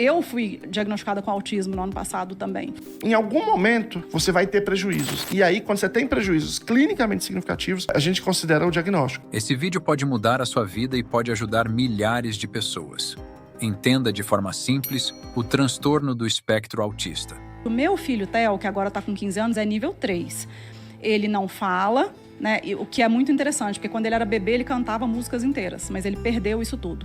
Eu fui diagnosticada com autismo no ano passado também. Em algum momento, você vai ter prejuízos. E aí, quando você tem prejuízos clinicamente significativos, a gente considera o diagnóstico. Esse vídeo pode mudar a sua vida e pode ajudar milhares de pessoas. Entenda de forma simples o transtorno do espectro autista. O meu filho, Theo, que agora está com 15 anos, é nível 3. Ele não fala, né? O que é muito interessante, porque quando ele era bebê, ele cantava músicas inteiras, mas ele perdeu isso tudo.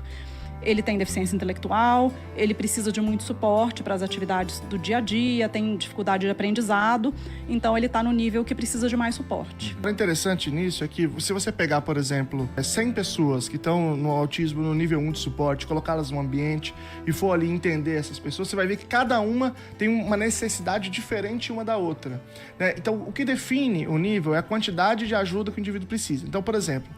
Ele tem deficiência intelectual, ele precisa de muito suporte para as atividades do dia a dia, tem dificuldade de aprendizado, então ele está no nível que precisa de mais suporte. O interessante nisso é que, se você pegar, por exemplo, 100 pessoas que estão no autismo no nível 1 de suporte, colocá-las no ambiente e for ali entender essas pessoas, você vai ver que cada uma tem uma necessidade diferente uma da outra, né? Então, o que define o nível é a quantidade de ajuda que o indivíduo precisa. Então, por exemplo,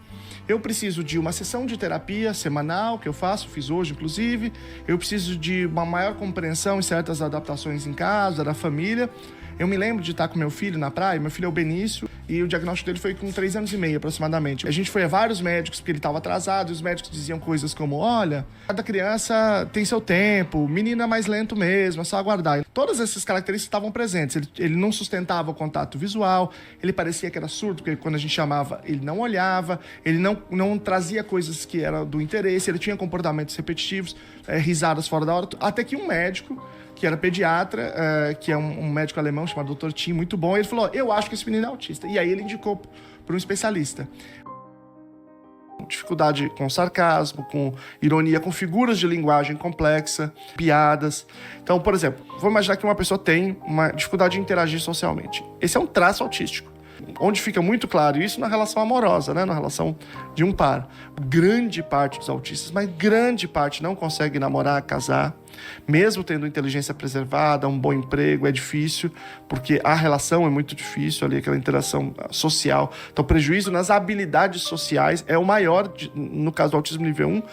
eu preciso de uma sessão de terapia semanal, que eu fiz hoje, inclusive. Eu preciso de uma maior compreensão em certas adaptações em casa, da família. Eu me lembro de estar com meu filho na praia, meu filho é o Benício, e o diagnóstico dele foi com 3 anos e meio, aproximadamente. A gente foi a vários médicos, porque ele estava atrasado, e os médicos diziam coisas como, olha, cada criança tem seu tempo, o menino é mais lento mesmo, é só aguardar. Todas essas características estavam presentes. Ele não sustentava o contato visual, ele parecia que era surdo, porque quando a gente chamava, ele não olhava, ele não trazia coisas que eram do interesse, ele tinha comportamentos repetitivos, risadas fora da hora, até que um médico, que era pediatra, que é um médico alemão chamado Dr. Tim, muito bom, ele falou, eu acho que esse menino é autista. E aí ele indicou para um especialista. Dificuldade com sarcasmo, com ironia, com figuras de linguagem complexa, piadas. Então, por exemplo, vamos imaginar que uma pessoa tem uma dificuldade de interagir socialmente. Esse é um traço autístico. Onde fica muito claro isso na relação amorosa, né? Na relação de um par. Grande parte dos autistas, mas grande parte não consegue namorar, casar. Mesmo tendo inteligência preservada, um bom emprego, é difícil, porque a relação é muito difícil ali, aquela interação social. Então, o prejuízo nas habilidades sociais é o maior, no caso do autismo nível 1.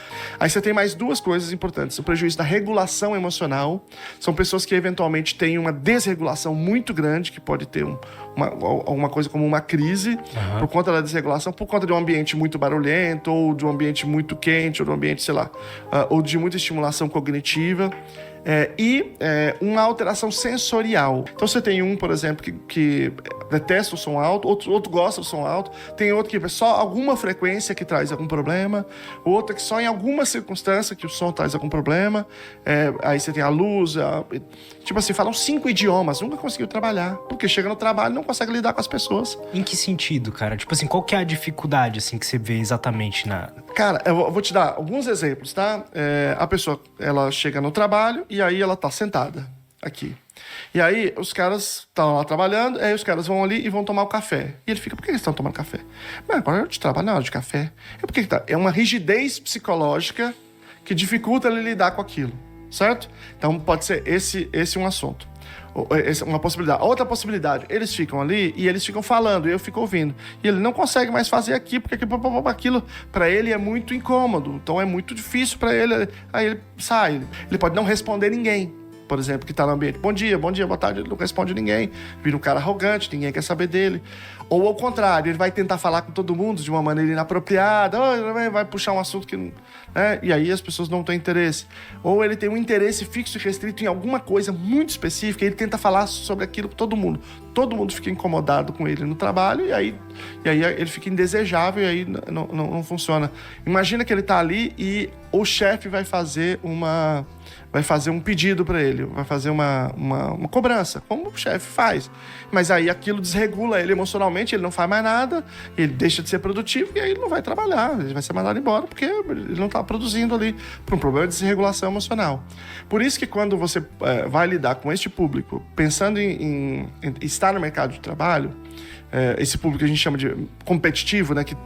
Aí você tem mais 2 coisas importantes. O prejuízo da regulação emocional. São pessoas que, eventualmente, têm uma desregulação muito grande, que pode ter uma coisa como uma crise, por conta da desregulação, por conta de um ambiente muito barulhento, ou de um ambiente muito quente, ou de um ambiente, sei lá, ou de muita estimulação cognitiva. Uma alteração sensorial. Então você tem um, por exemplo, que detesta o som alto, outro gosta do som alto, tem outro que é só alguma frequência que traz algum problema, outro que só em alguma circunstância que o som traz algum problema. Aí você tem a luz, tipo assim, falam 5 idiomas, nunca conseguiu trabalhar, porque chega no trabalho e não consegue lidar com as pessoas. Em que sentido, cara? Tipo assim, qual que é a dificuldade, assim, que você vê exatamente na... Cara, eu vou te dar alguns exemplos, tá? A pessoa, ela chega no trabalho e aí ela tá sentada aqui. E aí os caras estão lá trabalhando, aí os caras vão ali e vão tomar o café. E ele fica, por que eles estão tomando café? Mas agora é hora de trabalho, não é hora de café. Por que tá? É uma rigidez psicológica que dificulta ele lidar com aquilo, certo? Então pode ser esse um assunto. Uma possibilidade. Outra possibilidade, eles ficam ali e eles ficam falando, e eu fico ouvindo. E ele não consegue mais fazer aqui, porque aquilo para ele é muito incômodo. Então é muito difícil para ele. Aí ele sai. Ele pode não responder ninguém, por exemplo, que tá no ambiente. Bom dia, boa tarde, ele não responde ninguém. Vira um cara arrogante, ninguém quer saber dele. Ou ao contrário, ele vai tentar falar com todo mundo de uma maneira inapropriada, vai puxar um assunto que... e aí as pessoas não têm interesse. Ou ele tem um interesse fixo e restrito em alguma coisa muito específica, e ele tenta falar sobre aquilo com todo mundo. Todo mundo fica incomodado com ele no trabalho, e aí ele fica indesejável, e aí não funciona. Imagina que ele tá ali e o chefe vai fazer um pedido para ele, vai fazer uma cobrança, como o chefe faz. Mas aí aquilo desregula ele emocionalmente, ele não faz mais nada, ele deixa de ser produtivo e aí ele não vai trabalhar, ele vai ser mandado embora porque ele não está produzindo ali por um problema de desregulação emocional. Por isso que quando você vai lidar com este público, pensando em estar no mercado de trabalho, esse público que a gente chama de competitivo, né, que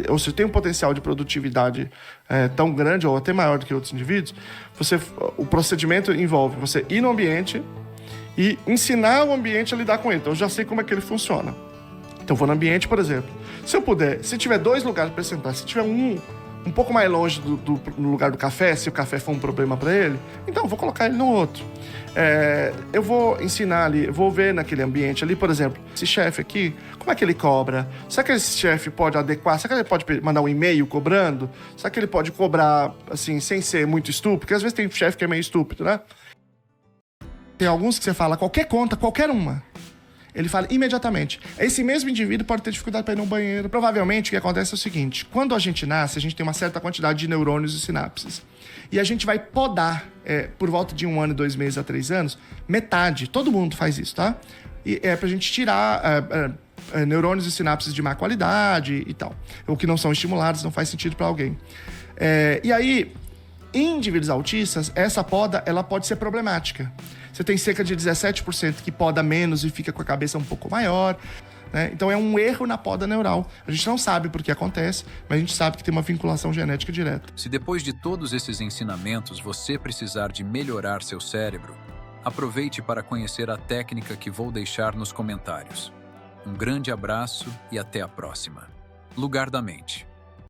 ou seja, tem um potencial de produtividade tão grande ou até maior do que outros indivíduos, o procedimento envolve você ir no ambiente e ensinar o ambiente a lidar com ele. Então eu já sei como é que ele funciona. Então eu vou no ambiente, por exemplo, se eu puder, se tiver 2 lugares para sentar, se tiver um um pouco mais longe no lugar do café, se o café for um problema para ele, então eu vou colocar ele no outro. Eu vou ensinar ali, vou ver naquele ambiente ali, por exemplo, esse chefe aqui, como é que ele cobra? Será que esse chefe pode adequar? Será que ele pode mandar um e-mail cobrando? Será que ele pode cobrar, assim, sem ser muito estúpido? Porque às vezes tem chefe que é meio estúpido, né? Tem alguns que você fala, qualquer conta, qualquer uma. Ele fala imediatamente. Esse mesmo indivíduo pode ter dificuldade para ir no banheiro. Provavelmente o que acontece é o seguinte: quando a gente nasce, a gente tem uma certa quantidade de neurônios e sinapses. E a gente vai podar, por volta de 1 ano, 2 meses a 3 anos, metade. Todo mundo faz isso, tá? E é pra gente tirar neurônios e sinapses de má qualidade e tal. Ou que não são estimulados, não faz sentido para alguém. E aí, em indivíduos autistas, essa poda ela pode ser problemática. Você tem cerca de 17% que poda menos e fica com a cabeça um pouco maior, né? Então é um erro na poda neural. A gente não sabe por que acontece, mas a gente sabe que tem uma vinculação genética direta. Se depois de todos esses ensinamentos você precisar de melhorar seu cérebro, aproveite para conhecer a técnica que vou deixar nos comentários. Um grande abraço e até a próxima. Lugar da Mente.